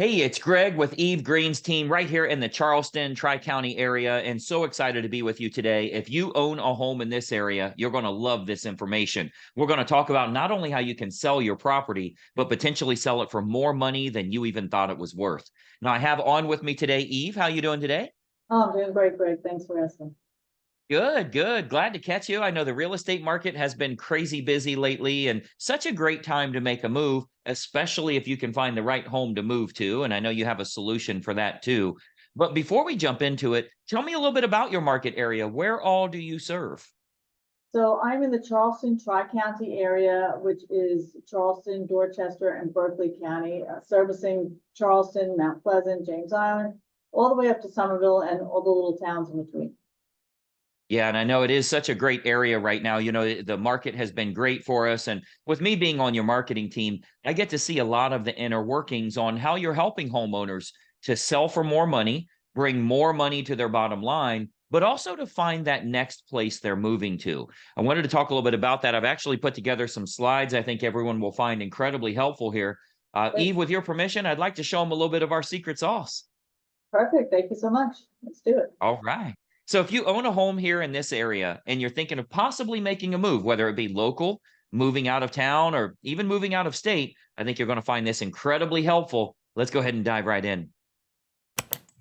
Hey, it's Greg with Eve Green's team right here in the Charleston, Tri-County area, and so excited to be with you today. If you own a home in this area, you're going to love this information. We're going to talk about not only how you can sell your property, but potentially sell it for more money than you even thought it was worth. Now, I have on with me today, Eve. How you doing today? Oh, I'm doing great, Greg. Thanks for asking. Good, good. Glad to catch you. I know the real estate market has been crazy busy lately and such a great time to make a move, especially if you can find the right home to move to. And I know you have a solution for that too. But before we jump into it, tell me a little bit about your market area. Where all do you serve? So I'm in the Charleston Tri-County area, which is Charleston, Dorchester, and Berkeley County, servicing Charleston, Mount Pleasant, James Island, all the way up to Somerville and all the little towns in between. Yeah, and I know it is such a great area right now. The market has been great for us. And with me being on your marketing team, I get to see a lot of the inner workings on how you're helping homeowners to sell for more money, bring more money to their bottom line, but also to find that next place they're moving to. I wanted to talk a little bit about that. I've actually put together some slides I think everyone will find incredibly helpful here. Great. Eve, with your permission, I'd like to show them a little bit of our secret sauce. Perfect. Thank you so much. Let's do it. All right. So if you own a home here in this area and you're thinking of possibly making a move, whether it be local, moving out of town, or even moving out of state, I think you're going to find this incredibly helpful. Let's go ahead and dive right in.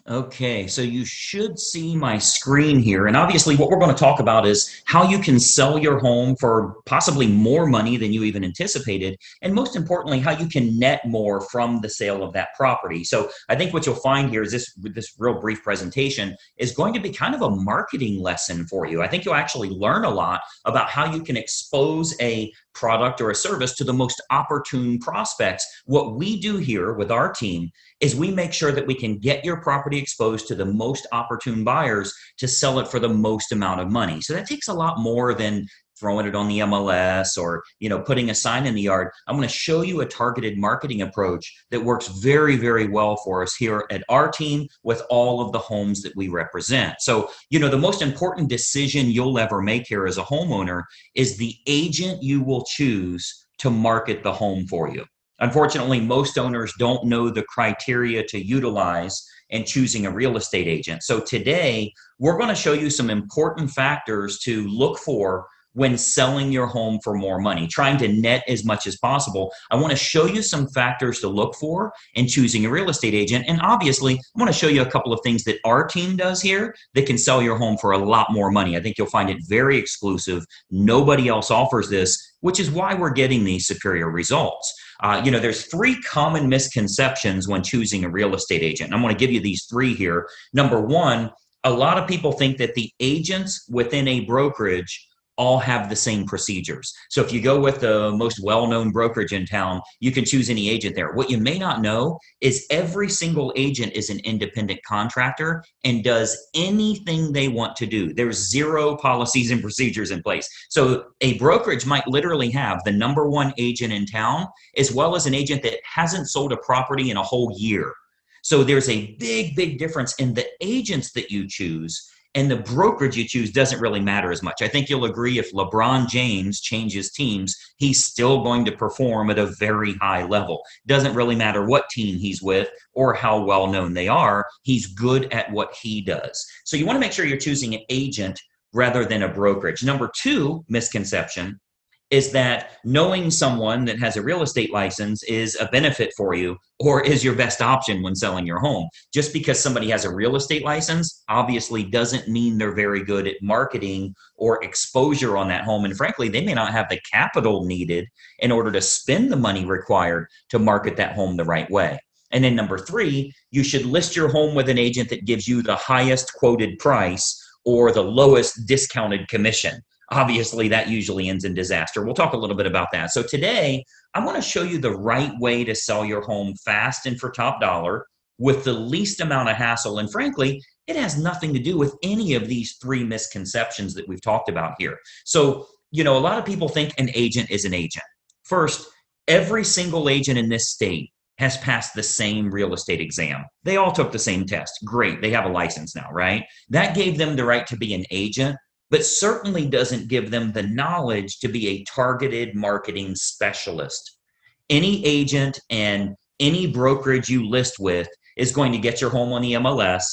Okay, so you should see my screen here. And obviously, what we're going to talk about is how you can sell your home for possibly more money than you even anticipated. And most importantly, how you can net more from the sale of that property. So I think what you'll find here is this real brief presentation is going to be kind of a marketing lesson for you. I think you'll actually learn a lot about how you can expose a product or a service to the most opportune prospects. What we do here with our team is we make sure that we can get your property exposed to the most opportune buyers to sell it for the most amount of money. So that takes a lot more than throwing it on the MLS or putting a sign in the yard. I'm going to show you a targeted marketing approach that works very, very well for us here at our team with all of the homes that we represent. So the most important decision you'll ever make here as a homeowner is the agent you will choose to market the home for you. Unfortunately, most owners don't know the criteria to utilize in choosing a real estate agent. So today, we're going to show you some important factors to look for when selling your home for more money, trying to net as much as possible. I want to show you some factors to look for in choosing a real estate agent. And obviously, I want to show you a couple of things that our team does here that can sell your home for a lot more money. I think you'll find it very exclusive. Nobody else offers this, which is why we're getting these superior results. There's three common misconceptions when choosing a real estate agent. And I'm going to give you these three here. Number one, a lot of people think that the agents within a brokerage all have the same procedures. So if you go with the most well-known brokerage in town, you can choose any agent there. What you may not know is every single agent is an independent contractor and does anything they want to do. There's zero policies and procedures in place. So a brokerage might literally have the number one agent in town, as well as an agent that hasn't sold a property in a whole year. So there's a big, big difference in the agents that you choose, and the brokerage you choose doesn't really matter as much. I think you'll agree if LeBron James changes teams, he's still going to perform at a very high level. Doesn't really matter what team he's with or how well known they are. He's good at what he does. So you want to make sure you're choosing an agent rather than a brokerage. Number two misconception is that knowing someone that has a real estate license is a benefit for you or is your best option when selling your home. Just because somebody has a real estate license obviously doesn't mean they're very good at marketing or exposure on that home. And frankly, they may not have the capital needed in order to spend the money required to market that home the right way. And then number three, you should list your home with an agent that gives you the highest quoted price or the lowest discounted commission. Obviously, that usually ends in disaster. We'll talk a little bit about that. So today, I want to show you the right way to sell your home fast and for top dollar with the least amount of hassle. And frankly, it has nothing to do with any of these three misconceptions that we've talked about here. So, a lot of people think an agent is an agent. First, every single agent in this state has passed the same real estate exam. They all took the same test. Great. They have a license now, right? That gave them the right to be an agent, but certainly doesn't give them the knowledge to be a targeted marketing specialist. Any agent and any brokerage you list with is going to get your home on the MLS.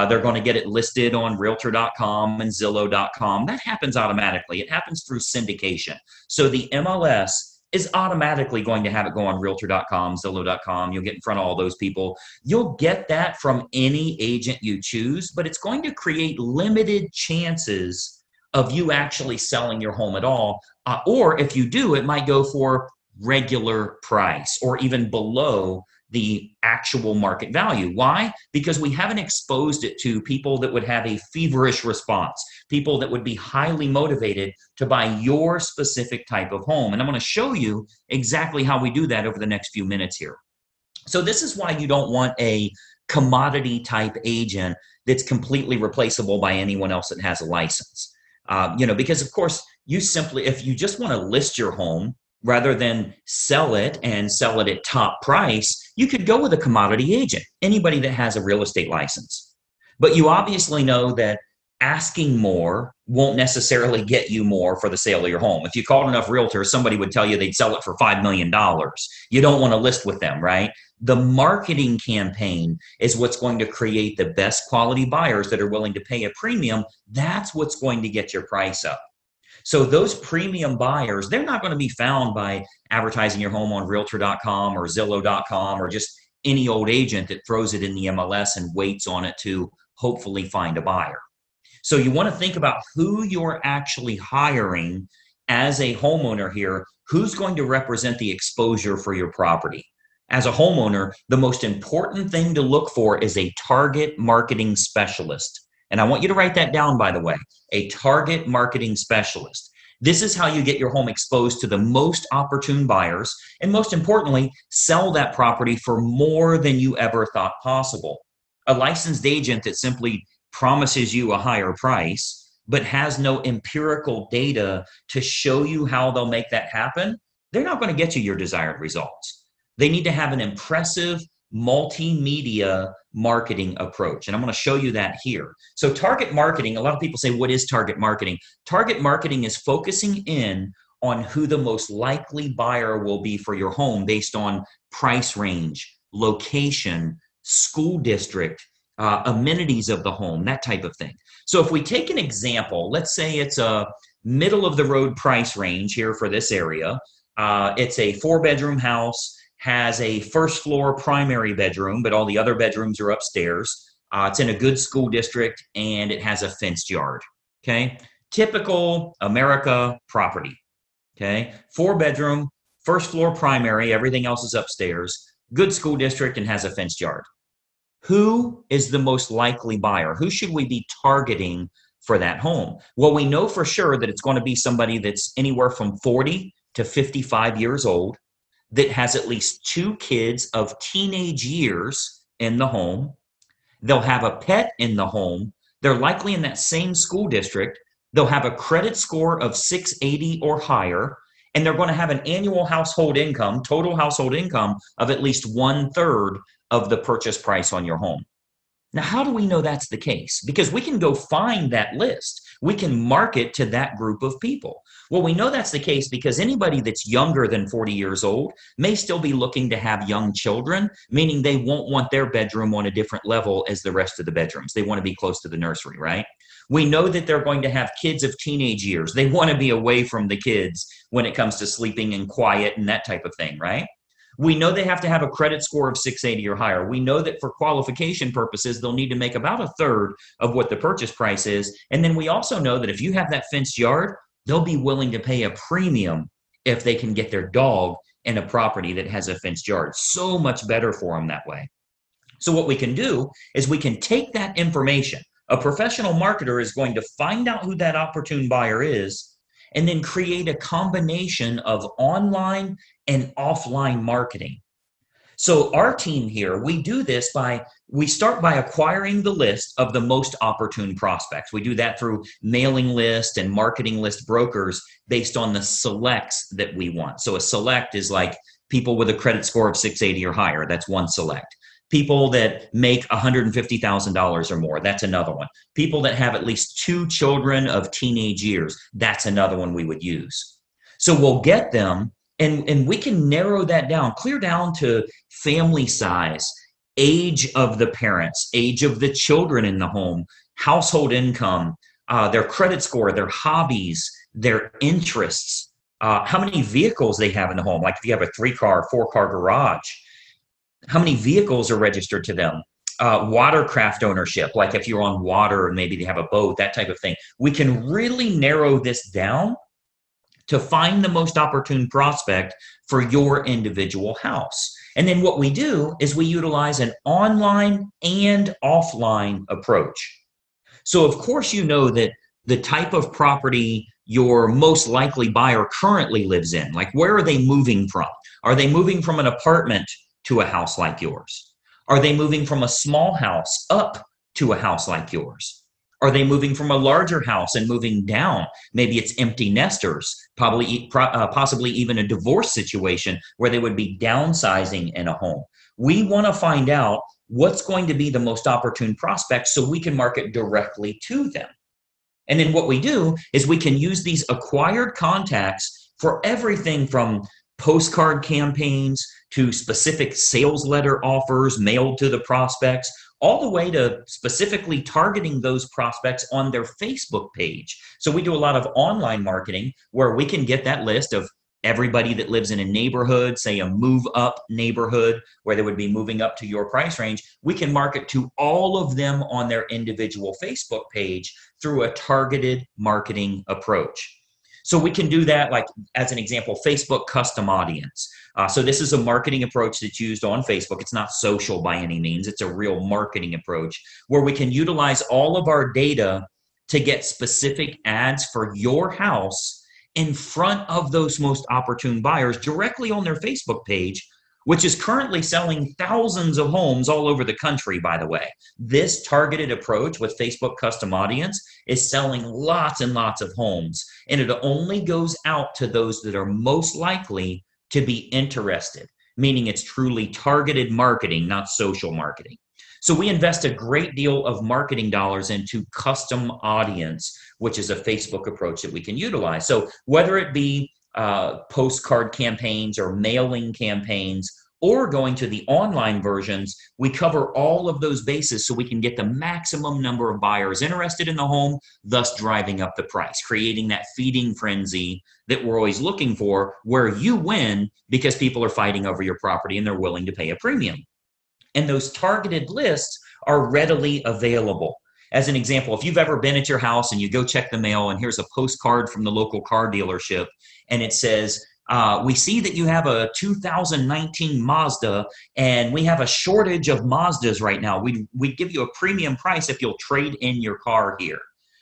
They're going to get it listed on realtor.com and Zillow.com. That happens automatically. It happens through syndication. So the MLS is automatically going to have it go on realtor.com, Zillow.com. You'll get in front of all those people. You'll get that from any agent you choose, but it's going to create limited chances of you actually selling your home at all. Or if you do, it might go for regular price or even below the actual market value. Why? Because we haven't exposed it to people that would have a feverish response, people that would be highly motivated to buy your specific type of home. And I'm going to show you exactly how we do that over the next few minutes here. So this is why you don't want a commodity type agent that's completely replaceable by anyone else that has a license. Because of course, if you just want to list your home rather than sell it and sell it at top price, you could go with a commodity agent, anybody that has a real estate license. But you obviously know that asking more won't necessarily get you more for the sale of your home. If you called enough realtors, somebody would tell you they'd sell it for $5 million. You don't want to list with them, right? The marketing campaign is what's going to create the best quality buyers that are willing to pay a premium. That's what's going to get your price up. So those premium buyers, they're not going to be found by advertising your home on realtor.com or Zillow.com or just any old agent that throws it in the MLS and waits on it to hopefully find a buyer. So you want to think about who you're actually hiring as a homeowner here, who's going to represent the exposure for your property. As a homeowner, the most important thing to look for is a target marketing specialist. And I want you to write that down, by the way, a target marketing specialist. This is how you get your home exposed to the most opportune buyers, and most importantly, sell that property for more than you ever thought possible. A licensed agent that simply promises you a higher price, but has no empirical data to show you how they'll make that happen, they're not going to get you your desired results. They need to have an impressive multimedia marketing approach. And I'm going to show you that here. So target marketing, a lot of people say, what is target marketing? Target marketing is focusing in on who the most likely buyer will be for your home based on price range, location, school district, amenities of the home, that type of thing. So if we take an example, let's say it's a middle of the road price range here for this area. It's a 4-bedroom house, has a first floor primary bedroom, but all the other bedrooms are upstairs. It's in a good school district and it has a fenced yard. Okay. Typical America property. Okay. 4-bedroom, first floor primary, everything else is upstairs, good school district and has a fenced yard. Who is the most likely buyer? Who should we be targeting for that home? Well, we know for sure that it's going to be somebody that's anywhere from 40 to 55 years old, that has at least 2 kids of teenage years in the home. They'll have a pet in the home. They're likely in that same school district. They'll have a credit score of 680 or higher, and they're going to have an annual household income, total household income of at least 1/3 of the purchase price on your home. Now, how do we know that's the case? Because we can go find that list. We can market to that group of people. Well, we know that's the case because anybody that's younger than 40 years old may still be looking to have young children, meaning they won't want their bedroom on a different level as the rest of the bedrooms. They want to be close to the nursery, right? We know that they're going to have kids of teenage years. They want to be away from the kids when it comes to sleeping and quiet and that type of thing, right? We know they have to have a credit score of 680 or higher. We know that for qualification purposes, they'll need to make about 1/3 of what the purchase price is. And then we also know that if you have that fenced yard, they'll be willing to pay a premium if they can get their dog in a property that has a fenced yard. So much better for them that way. So what we can do is we can take that information. A professional marketer is going to find out who that opportune buyer is and then create a combination of online and offline marketing. So our team here, we do this we start by acquiring the list of the most opportune prospects. We do that through mailing list and marketing list brokers based on the selects that we want. So a select is like people with a credit score of 680 or higher. That's one select. People that make $150,000 or more, that's another one. People that have at least 2 children of teenage years, that's another one we would use. So we'll get them And we can narrow that down, clear down to family size, age of the parents, age of the children in the home, household income, their credit score, their hobbies, their interests, how many vehicles they have in the home. Like if you have a 3-car, 4-car garage, how many vehicles are registered to them? Watercraft ownership, like if you're on water and maybe they have a boat, that type of thing. We can really narrow this down to find the most opportune prospect for your individual house. And then what we do is we utilize an online and offline approach. So of course, you know that the type of property your most likely buyer currently lives in, like where are they moving from? Are they moving from an apartment to a house like yours? Are they moving from a small house up to a house like yours? Are they moving from a larger house and moving down? Maybe it's empty nesters, possibly even a divorce situation where they would be downsizing in a home. We want to find out what's going to be the most opportune prospect so we can market directly to them. And then what we do is we can use these acquired contacts for everything from postcard campaigns to specific sales letter offers mailed to the prospects, all the way to specifically targeting those prospects on their Facebook page. So we do a lot of online marketing where we can get that list of everybody that lives in a neighborhood, say a move up neighborhood where they would be moving up to your price range. We can market to all of them on their individual Facebook page through a targeted marketing approach. So we can do that, like as an example, Facebook custom audience. So this is a marketing approach that's used on Facebook. It's not social by any means. It's a real marketing approach where we can utilize all of our data to get specific ads for your house in front of those most opportune buyers directly on their Facebook page, which is currently selling thousands of homes all over the country, by the way. This targeted approach with Facebook custom audience is selling lots and lots of homes, and it only goes out to those that are most likely to be interested, meaning it's truly targeted marketing, not social marketing. So we invest a great deal of marketing dollars into custom audience, which is a Facebook approach that we can utilize. So whether it be postcard campaigns or mailing campaigns, or going to the online versions, we cover all of those bases so we can get the maximum number of buyers interested in the home, thus driving up the price, creating that feeding frenzy that we're always looking for, where you win because people are fighting over your property and they're willing to pay a premium. And those targeted lists are readily available. As an example, if you've ever been at your house and you go check the mail and here's a postcard from the local car dealership and it says, we see that you have a 2019 Mazda and we have a shortage of Mazdas right now. We'd give you a premium price if you'll trade in your car here.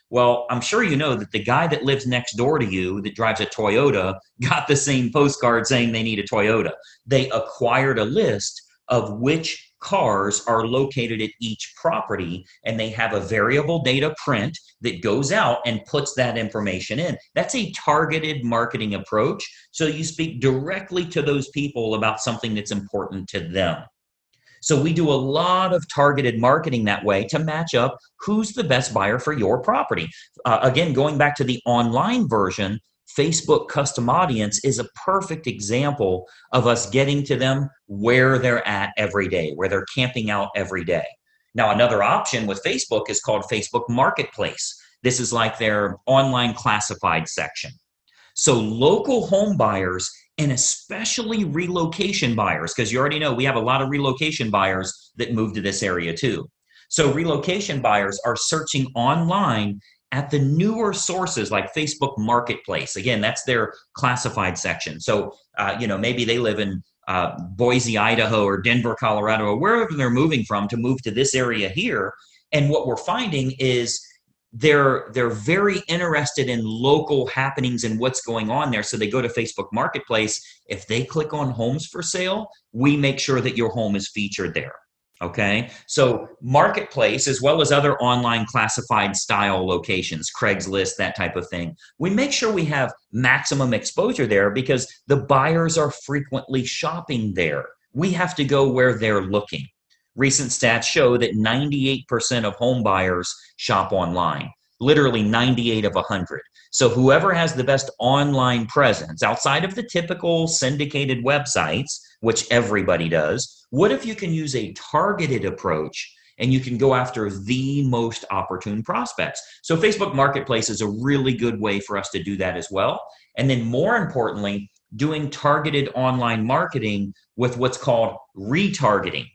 Well, I'm sure you know that the guy that lives next door to you that drives a Toyota got the same postcard saying they need a Toyota. They acquired a list of which cars are located at each property, and they have a variable data print that goes out and puts that information in. That's a targeted marketing approach. So you speak directly to those people about something that's important to them. So we do a lot of targeted marketing that way to match up who's the best buyer for your property. Again, going back to the online version, Facebook custom audience is a perfect example of us getting to them where they're at every day, where they're camping out every day. Now, another option with Facebook is called Facebook Marketplace. This is like their online classified section. So local home buyers and especially relocation buyers, because you already know we have a lot of relocation buyers that move to this area too. So relocation buyers are searching online at the newer sources like Facebook Marketplace. Again, that's their classified section. So, maybe they live in Boise, Idaho, or Denver, Colorado, or wherever they're moving from to move to this area here. And what we're finding is they're very interested in local happenings and what's going on there. So they go to Facebook Marketplace. If they click on homes for sale, we make sure that your home is featured there. Okay, so Marketplace, as well as other online classified style locations, Craigslist, that type of thing, we make sure we have maximum exposure there because the buyers are frequently shopping there. We have to go where they're looking. Recent stats show that 98% of home buyers shop online, literally 98 of 100. So whoever has the best online presence outside of the typical syndicated websites, which everybody does, what if you can use a targeted approach and you can go after the most opportune prospects? So Facebook Marketplace is a really good way for us to do that as well. And then more importantly, doing targeted online marketing with what's called retargeting.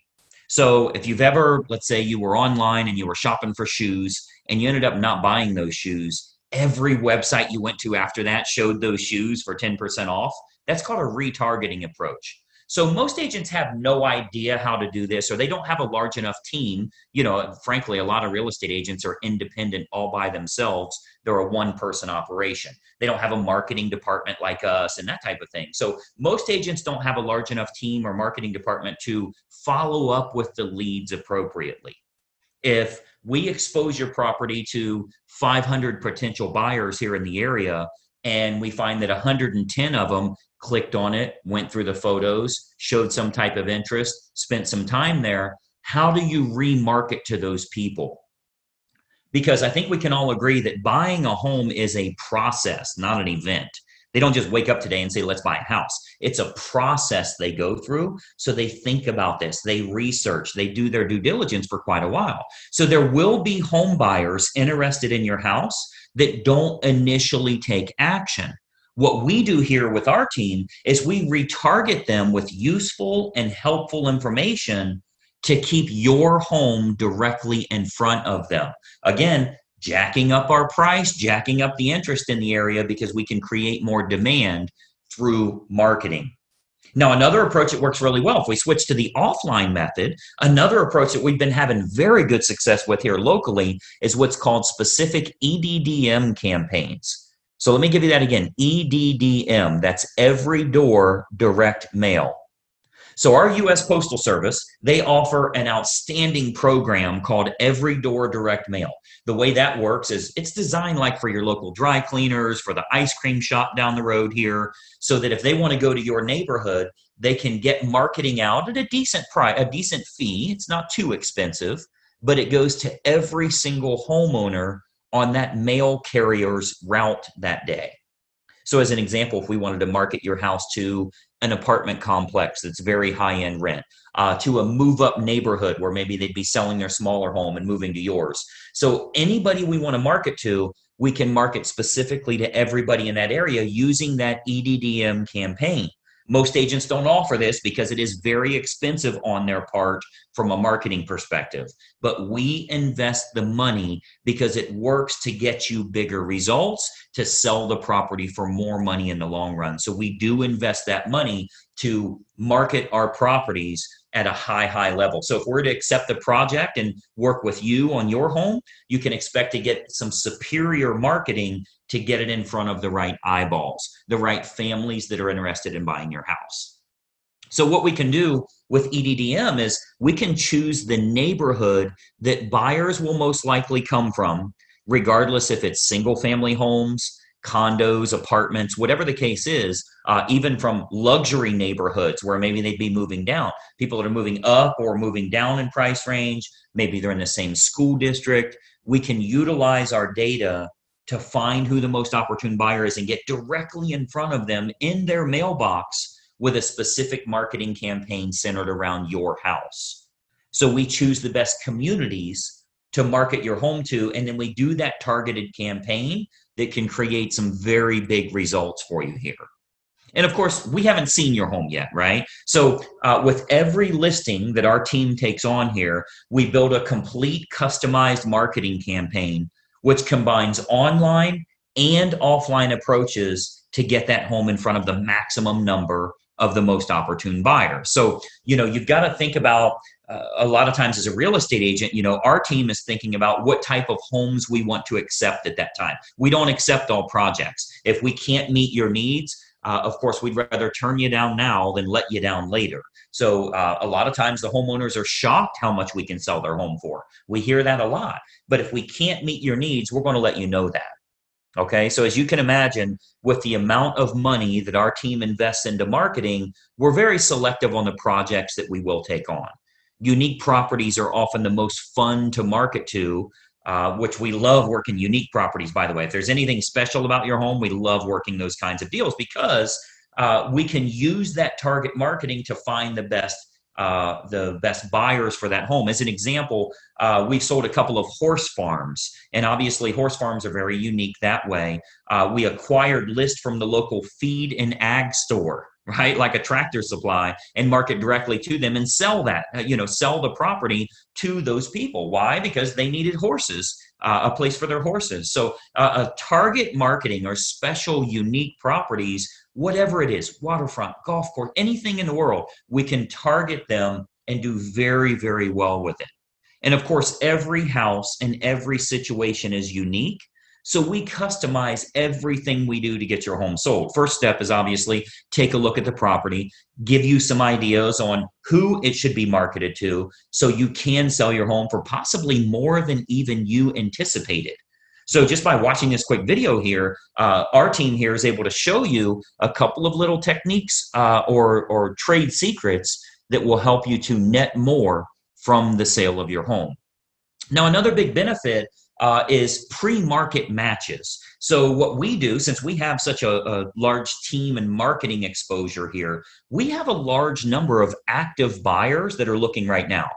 So if you've ever, let's say you were online and you were shopping for shoes and you ended up not buying those shoes, every website you went to after that showed those shoes for 10% off. That's called a retargeting approach. So most agents have no idea how to do this, or they don't have a large enough team. You know, frankly, a lot of real estate agents are independent all by themselves. They're a one-person operation. They don't have a marketing department like us and that type of thing. So most agents don't have a large enough team or marketing department to follow up with the leads appropriately. If we expose your property to 500 potential buyers here in the area, and we find that 110 of them clicked on it, went through the photos, showed some type of interest, spent some time there, how do you remarket to those people? Because I think we can all agree that buying a home is a process, not an event. They don't just wake up today and say, let's buy a house. It's a process they go through. So they think about this, they research, they do their due diligence for quite a while. So there will be home buyers interested in your house that don't initially take action. What we do here with our team is we retarget them with useful and helpful information to keep your home directly in front of them. Again, jacking up our price, jacking up the interest in the area because we can create more demand through marketing. Now, another approach that works really well, if we switch to the offline method, another approach that we've been having very good success with here locally is what's called specific EDDM campaigns. So let me give you that again, EDDM, that's every door direct mail. So our U.S. Postal Service, they offer an outstanding program called Every Door Direct Mail. The way that works is it's designed like for your local dry cleaners, for the ice cream shop down the road here, so that if they want to go to your neighborhood, they can get marketing out at a decent price, a decent fee. It's not too expensive, but it goes to every single homeowner on that mail carrier's route that day. So as an example, if we wanted to market your house to an apartment complex that's very high-end rent, to a move-up neighborhood where maybe they'd be selling their smaller home and moving to yours. So anybody we want to market to, we can market specifically to everybody in that area using that EDDM campaign. Most agents don't offer this because it is very expensive on their part from a marketing perspective. But we invest the money because it works to get you bigger results, to sell the property for more money in the long run. So we do invest that money to market our properties at a high level. So if we're to accept the project and work with you on your home, you can expect to get some superior marketing to get it in front of the right eyeballs, the right families that are interested in buying your house. So what we can do with EDDM is we can choose the neighborhood that buyers will most likely come from, regardless if it's single family homes, condos, apartments, whatever the case is, even from luxury neighborhoods where maybe they'd be moving down. People that are moving up or moving down in price range, maybe they're in the same school district. We can utilize our data to find who the most opportune buyer is and get directly in front of them in their mailbox with a specific marketing campaign centered around your house. So we choose the best communities to market your home to, and then we do that targeted campaign that can create some very big results for you here. And of course, we haven't seen your home yet, right? So with every listing that our team takes on here, we build a complete customized marketing campaign, which combines online and offline approaches to get that home in front of the maximum number of the most opportune buyers. So, you've got to think about a lot of times as a real estate agent, our team is thinking about what type of homes we want to accept at that time. We don't accept all projects. If we can't meet your needs, of course, we'd rather turn you down now than let you down later. So a lot of times the homeowners are shocked how much we can sell their home for. We hear that a lot. But if we can't meet your needs, we're going to let you know that. Okay, so as you can imagine, with the amount of money that our team invests into marketing, we're very selective on the projects that we will take on. Unique properties are often the most fun to market to which we love working unique properties, by the way. If there's anything special about your home, we love working those kinds of deals because we can use that target marketing to find the best buyers for that home. As an example, we've sold a couple of horse farms, and obviously horse farms are very unique that way. We acquired lists from the local feed and ag store, right? Like a Tractor Supply, and market directly to them and sell that, sell the property to those people. Why? Because they needed horses, a place for their horses. So target marketing or special unique properties, whatever it is, waterfront, golf course, anything in the world, we can target them and do very, very well with it. And of course, every house and every situation is unique. So we customize everything we do to get your home sold. First step is obviously take a look at the property, give you some ideas on who it should be marketed to so you can sell your home for possibly more than even you anticipated. So just by watching this quick video here, our team here is able to show you a couple of little techniques or trade secrets that will help you to net more from the sale of your home. Now, another big benefit is pre-market matches. So what we do, since we have such a large team and marketing exposure here, we have a large number of active buyers that are looking right now.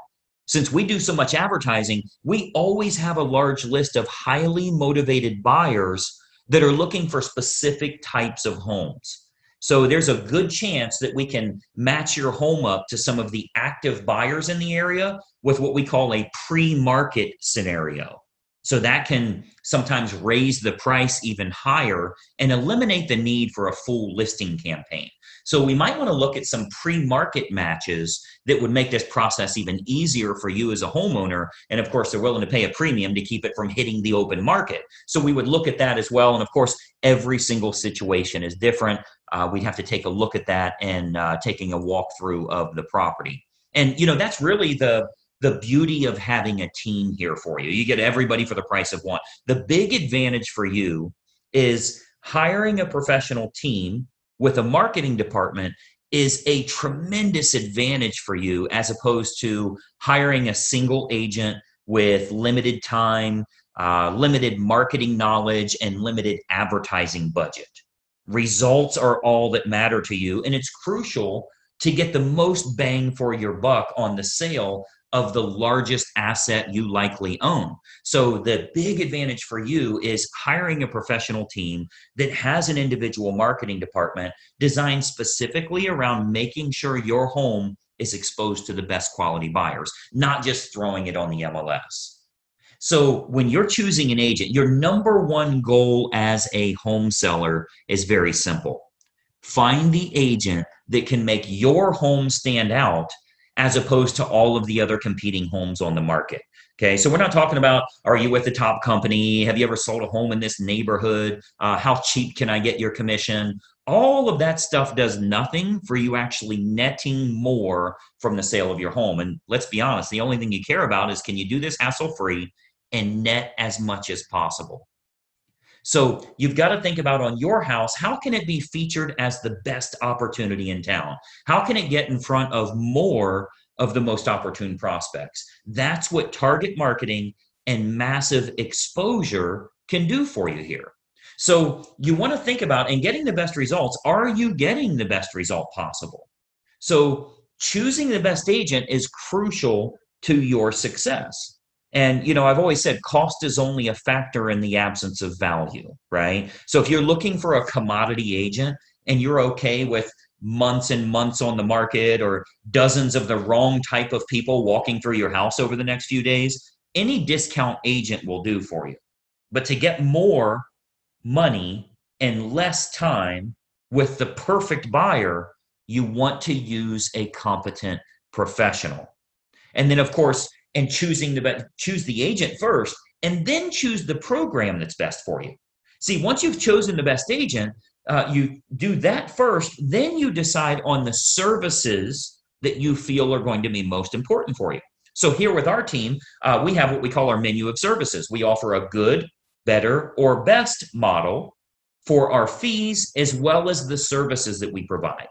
Since we do so much advertising, we always have a large list of highly motivated buyers that are looking for specific types of homes. So there's a good chance that we can match your home up to some of the active buyers in the area with what we call a pre-market scenario. So that can sometimes raise the price even higher and eliminate the need for a full listing campaign. So we might want to look at some pre-market matches that would make this process even easier for you as a homeowner. And of course, they're willing to pay a premium to keep it from hitting the open market. So we would look at that as well. And of course, every single situation is different. We'd have to take a look at that and taking a walkthrough of the property. And, that's really the beauty of having a team here for you. You get everybody for the price of one. The big advantage for you is hiring a professional team with a marketing department is a tremendous advantage for you as opposed to hiring a single agent with limited time, limited marketing knowledge, and limited advertising budget. Results are all that matter to you, and it's crucial to get the most bang for your buck on the sale of the largest asset you likely own. So the big advantage for you is hiring a professional team that has an individual marketing department designed specifically around making sure your home is exposed to the best quality buyers, not just throwing it on the MLS. So when you're choosing an agent, your number one goal as a home seller is very simple. Find the agent that can make your home stand out as opposed to all of the other competing homes on the market. Okay, so we're not talking about, are you with the top company? Have you ever sold a home in this neighborhood? How cheap can I get your commission? All of that stuff does nothing for you actually netting more from the sale of your home. And let's be honest, the only thing you care about is, can you do this hassle-free and net as much as possible? So you've got to think about, on your house, how can it be featured as the best opportunity in town? How can it get in front of more of the most opportune prospects? That's what target marketing and massive exposure can do for you here. So you want to think about, in getting the best results, are you getting the best result possible? So choosing the best agent is crucial to your success. And, I've always said cost is only a factor in the absence of value, right? So if you're looking for a commodity agent and you're okay with months and months on the market or dozens of the wrong type of people walking through your house over the next few days, any discount agent will do for you. But to get more money and less time with the perfect buyer, you want to use a competent professional. And then, of course, and choose the agent first, and then choose the program that's best for you. See, once you've chosen the best agent, you do that first, then you decide on the services that you feel are going to be most important for you. So here with our team, we have what we call our menu of services. We offer a good, better, or best model for our fees as well as the services that we provide.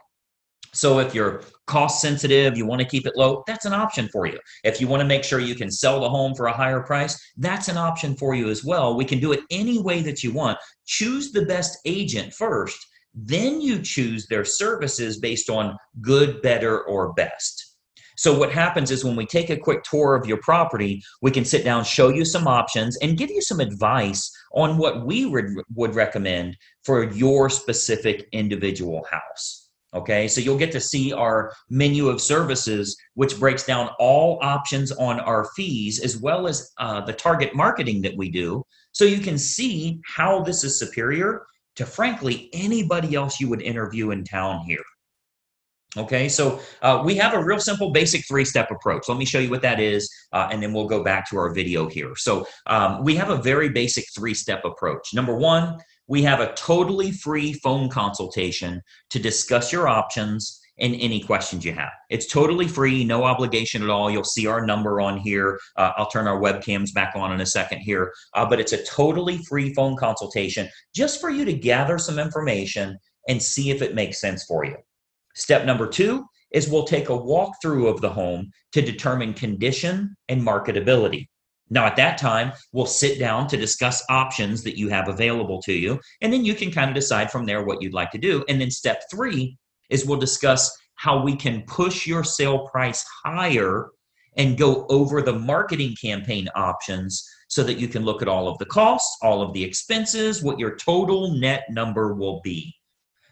So if you're cost sensitive, you want to keep it low, that's an option for you. If you want to make sure you can sell the home for a higher price, that's an option for you as well. We can do it any way that you want. Choose the best agent first, then you choose their services based on good, better, or best. So what happens is when we take a quick tour of your property, we can sit down, show you some options, and give you some advice on what we would recommend for your specific individual house. Okay, so you'll get to see our menu of services, which breaks down all options on our fees, as well as the target marketing that we do. So you can see how this is superior to, frankly, anybody else you would interview in town here. Okay, so we have a real simple basic three-step approach. Let me show you what that is, and then we'll go back to our video here. So we have a very basic three-step approach. Number one, we have a totally free phone consultation to discuss your options and any questions you have. It's totally free, no obligation at all. You'll see our number on here. I'll turn our webcams back on in a second here, but it's a totally free phone consultation just for you to gather some information and see if it makes sense for you. Step number two is we'll take a walkthrough of the home to determine condition and marketability. Now, at that time, we'll sit down to discuss options that you have available to you, and then you can kind of decide from there what you'd like to do. And then step three is we'll discuss how we can push your sale price higher and go over the marketing campaign options so that you can look at all of the costs, all of the expenses, what your total net number will be.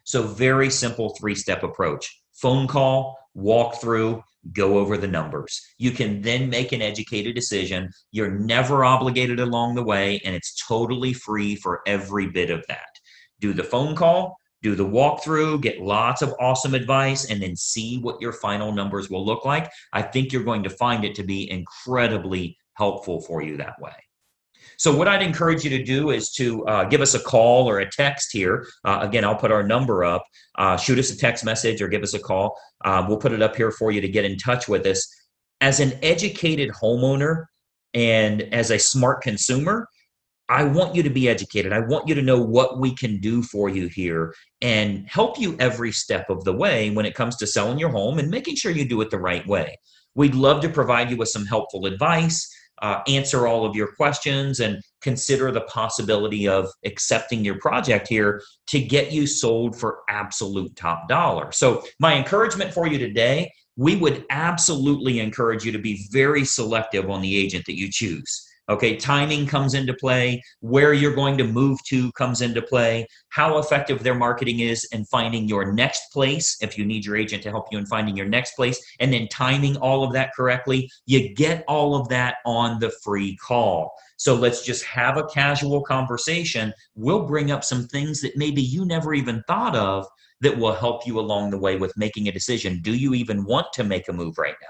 So very simple three-step approach. Phone call, walk through, go over the numbers. You can then make an educated decision. You're never obligated along the way, and it's totally free for every bit of that. Do the phone call, do the walkthrough, get lots of awesome advice, and then see what your final numbers will look like. I think you're going to find it to be incredibly helpful for you that way. So what I'd encourage you to do is to give us a call or a text here. Again, I'll put our number up. Shoot us a text message or give us a call. We'll put it up here for you to get in touch with us. As an educated homeowner and as a smart consumer, I want you to be educated. I want you to know what we can do for you here and help you every step of the way when it comes to selling your home and making sure you do it the right way. We'd love to provide you with some helpful advice, answer all of your questions, and consider the possibility of accepting your project here to get you sold for absolute top dollar. So my encouragement for you today, we would absolutely encourage you to be very selective on the agent that you choose. Okay, timing comes into play, where you're going to move to comes into play, how effective their marketing is in finding your next place, if you need your agent to help you in finding your next place, and then timing all of that correctly. You get all of that on the free call. So let's just have a casual conversation. We'll bring up some things that maybe you never even thought of that will help you along the way with making a decision. Do you even want to make a move right now?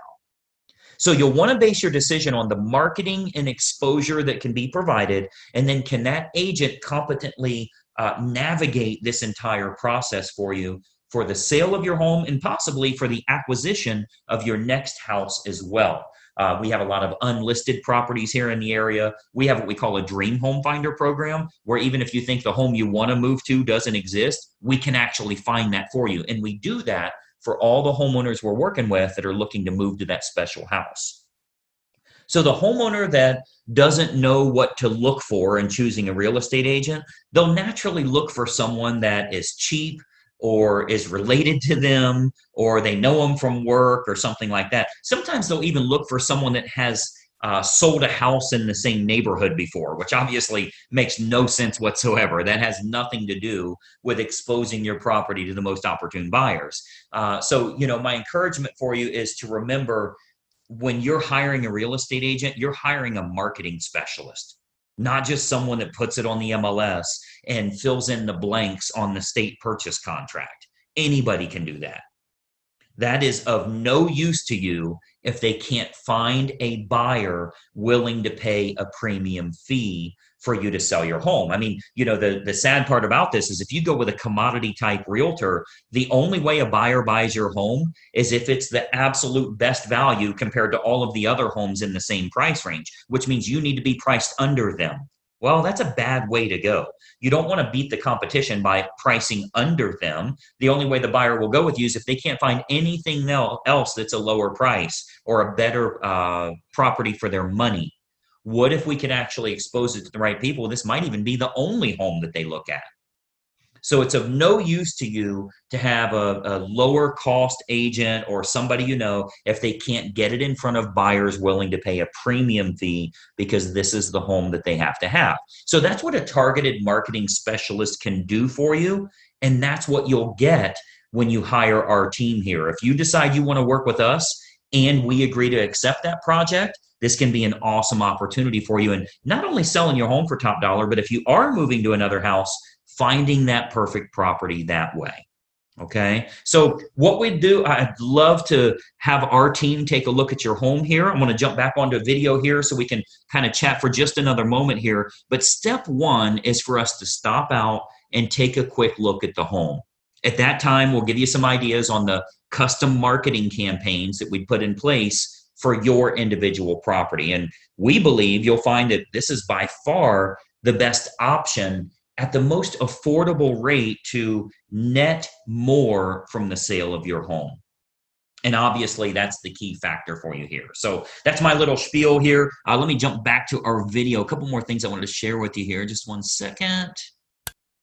So you'll want to base your decision on the marketing and exposure that can be provided, and then can that agent competently navigate this entire process for you for the sale of your home and possibly for the acquisition of your next house as well. We have a lot of unlisted properties here in the area. We have what we call a dream home finder program, where even if you think the home you want to move to doesn't exist, we can actually find that for you. And we do that for all the homeowners we're working with that are looking to move to that special house. So the homeowner that doesn't know what to look for in choosing a real estate agent, they'll naturally look for someone that is cheap or is related to them, or they know them from work or something like that. Sometimes they'll even look for someone that has sold a house in the same neighborhood before, which obviously makes no sense whatsoever. That has nothing to do with exposing your property to the most opportune buyers. So, my encouragement for you is to remember, when you're hiring a real estate agent, you're hiring a marketing specialist, not just someone that puts it on the MLS and fills in the blanks on the state purchase contract. Anybody can do that. That is of no use to you if they can't find a buyer willing to pay a premium fee for you to sell your home. I mean, the sad part about this is if you go with a commodity type realtor, the only way a buyer buys your home is if it's the absolute best value compared to all of the other homes in the same price range, which means you need to be priced under them. Well, that's a bad way to go. You don't want to beat the competition by pricing under them. The only way the buyer will go with you is if they can't find anything else that's a lower price or a better property for their money. What if we could actually expose it to the right people? This might even be the only home that they look at. So it's of no use to you to have a lower cost agent or somebody you know if they can't get it in front of buyers willing to pay a premium fee because this is the home that they have to have. So that's what a targeted marketing specialist can do for you. And that's what you'll get when you hire our team here. If you decide you want to work with us and we agree to accept that project, this can be an awesome opportunity for you. And not only selling your home for top dollar, but if you are moving to another house, finding that perfect property that way. Okay. So what we do, I'd love to have our team take a look at your home here. I'm going to jump back onto video here so we can kind of chat for just another moment here. But step one is for us to stop out and take a quick look at the home. At that time, we'll give you some ideas on the custom marketing campaigns that we put in place for your individual property. And we believe you'll find that this is by far the best option at the most affordable rate to net more from the sale of your home. And obviously, that's the key factor for you here. So that's my little spiel here. Let me jump back to our video. A couple more things I wanted to share with you here. Just one second.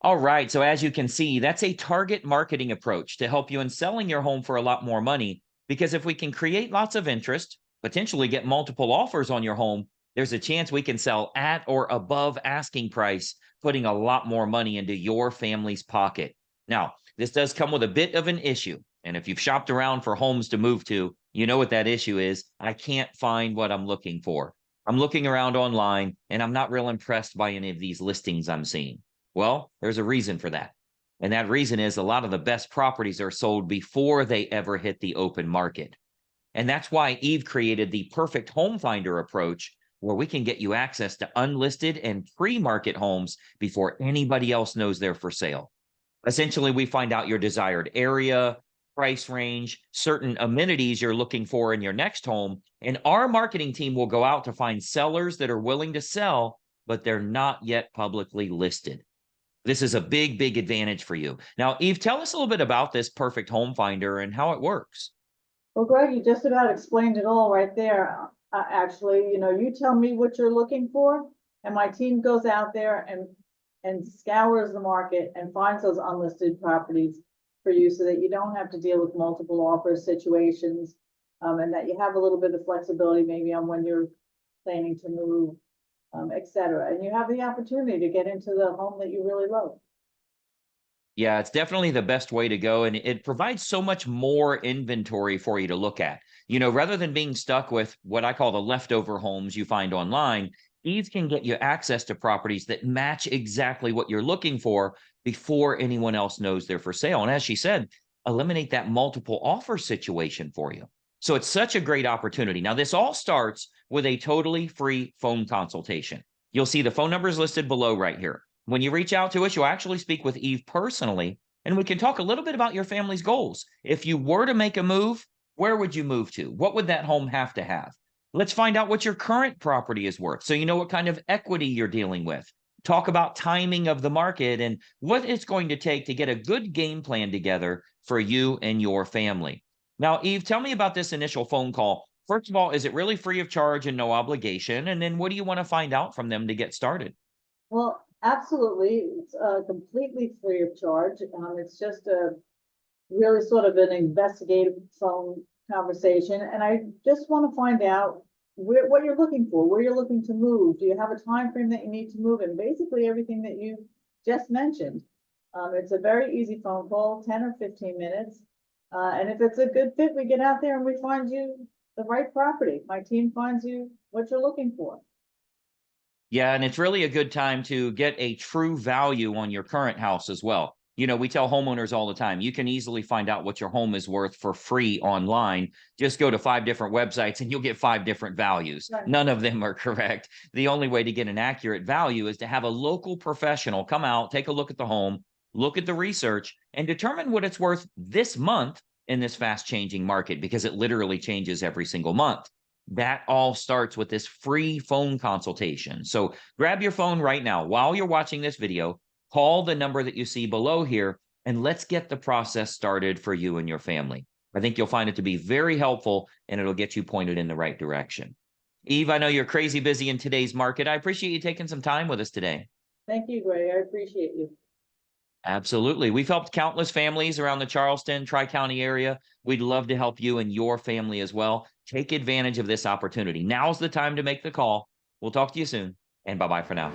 All right. So as you can see, that's a target marketing approach to help you in selling your home for a lot more money. Because if we can create lots of interest, potentially get multiple offers on your home, there's a chance we can sell at or above asking price, putting a lot more money into your family's pocket. Now, this does come with a bit of an issue. And if you've shopped around for homes to move to, you know what that issue is. I can't find what I'm looking for. I'm looking around online and I'm not real impressed by any of these listings I'm seeing. Well, there's a reason for that. And that reason is a lot of the best properties are sold before they ever hit the open market. And that's why Eve created the perfect home finder approach, where we can get you access to unlisted and pre-market homes before anybody else knows they're for sale. Essentially, we find out your desired area, price range, certain amenities you're looking for in your next home, and our marketing team will go out to find sellers that are willing to sell, but they're not yet publicly listed. This is a big, big advantage for you. Now, Eve, tell us a little bit about this perfect home finder and how it works. Well, Greg, you just about explained it all right there. Actually, you tell me what you're looking for, and my team goes out there and scours the market and finds those unlisted properties for you so that you don't have to deal with multiple offer situations, and that you have a little bit of flexibility maybe on when you're planning to move, et cetera. And you have the opportunity to get into the home that you really love. Yeah, it's definitely the best way to go. And it provides so much more inventory for you to look at. Rather than being stuck with what I call the leftover homes you find online, Eve can get you access to properties that match exactly what you're looking for before anyone else knows they're for sale. And as she said, eliminate that multiple offer situation for you. So it's such a great opportunity. Now, this all starts with a totally free phone consultation. You'll see the phone numbers listed below right here. When you reach out to us, you'll actually speak with Eve personally, and we can talk a little bit about your family's goals. If you were to make a move, where would you move to? What would that home have to have? Let's find out what your current property is worth so you know what kind of equity you're dealing with. Talk about timing of the market and what it's going to take to get a good game plan together for you and your family. Now, Eve, tell me about this initial phone call. First of all, is it really free of charge and no obligation? And then what do you want to find out from them to get started? Well, absolutely. It's completely free of charge. It's just a really sort of an investigative phone conversation. And I just want to find out what you're looking for, where you're looking to move. Do you have a time frame that you need to move in? Basically everything that you just mentioned. It's a very easy phone call, 10 or 15 minutes. And if it's a good fit, we get out there and we find you the right property. My team finds you what you're looking for. Yeah, and it's really a good time to get a true value on your current house as well. We tell homeowners all the time, you can easily find out what your home is worth for free online. Just go to 5 different websites and you'll get 5 different values. Right. None of them are correct. The only way to get an accurate value is to have a local professional come out, take a look at the home, look at the research, and determine what it's worth this month in this fast changing market, because it literally changes every single month. That all starts with this free phone consultation. So grab your phone right now while you're watching this video, call the number that you see below here, and let's get the process started for you and your family. I think you'll find it to be very helpful, and it'll get you pointed in the right direction. Eve, I know you're crazy busy in today's market. I appreciate you taking some time with us today. Thank you, Greg. I appreciate you. Absolutely. We've helped countless families around the Charleston, Tri-County area. We'd love to help you and your family as well. Take advantage of this opportunity. Now's the time to make the call. We'll talk to you soon, and bye-bye for now.